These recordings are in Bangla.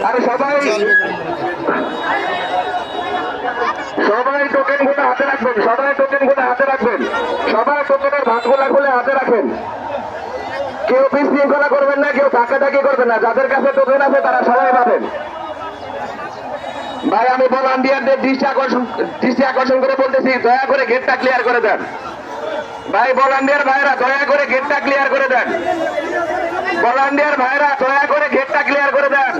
আরে সবাই সবাই টোকেনগুলো হাতে রাখবেন, সবাই টোকেনগুলো হাতে রাখবেন, সবাই টোকেনের ভাতগুলা খুলে হাতে রাখেন। কেউ বিশৃঙ্খলা করবেন না, কেউ ধাক্কাধাক্কি করবেন না। যাদের কাছে টোকেন আছে তারা সবাই পাবেন। ভাই আমি ভলান্টিয়ারদের দৃষ্টি আকর্ষণ করে বলতেছি, দয়া করে গেটটা ক্লিয়ার করে দেন। ভাই ভলান্টিয়ার ভাইরা দয়া করে গেটটা ক্লিয়ার করে দেন। ভলান্টিয়ার ভাইরা দয়া করে গেটটা ক্লিয়ার করে দেন।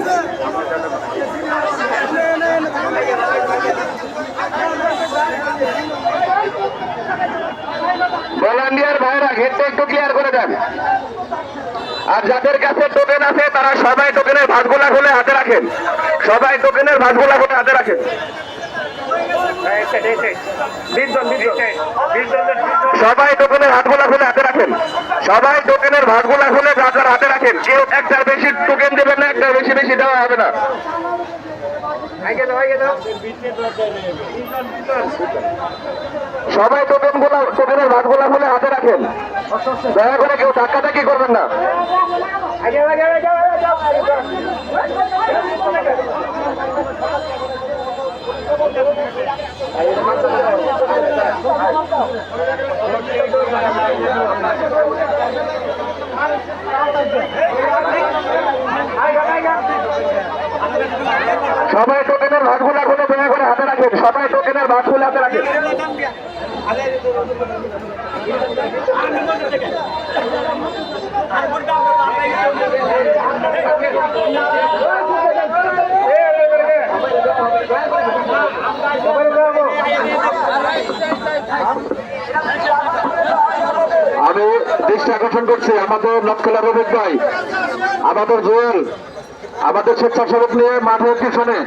ভলান্টিয়ার ভাইরা গেটটা একটু ক্লিয়ার করে দেন। আর যাদের কাছে টোকেন আছে তারা সবাই টোকেনের ভাঁজগুলা খুলে হাতে রাখেন, সবাই টোকেনের ভাঁজগুলা খুলে হাতে রাখেন। সবাই টোকেনের হাতগুলা খুলে হাতে রাখেন, সবাই টোকেনের ভাঁজগুলা খুলে যার হাতে রাখেন। কেউ একটার বেশি টোকেন দেবেন না, একটার বেশি বেশি দেওয়া হবে না। সবাই টোকেনের ভাঁজগুলা খুলে হাতে রাখেন, দয়া করে কেউ ধাক্কাধাক্কি করবেন না। সবাই টোকেনের ভাঁজগুলা খুলে দয়া করে হাতে রাখেন, সবাই টোকেনের ভাঁজ খুলে হাতে রাখেন। আমি দৃষ্টি আকর্ষণ করছি আমাদের লক্ষ্য রবিক ভাই, আমাদের জুয়েল, আমাদের স্বেচ্ছাসেবক নিয়ে মাঠের পিছনে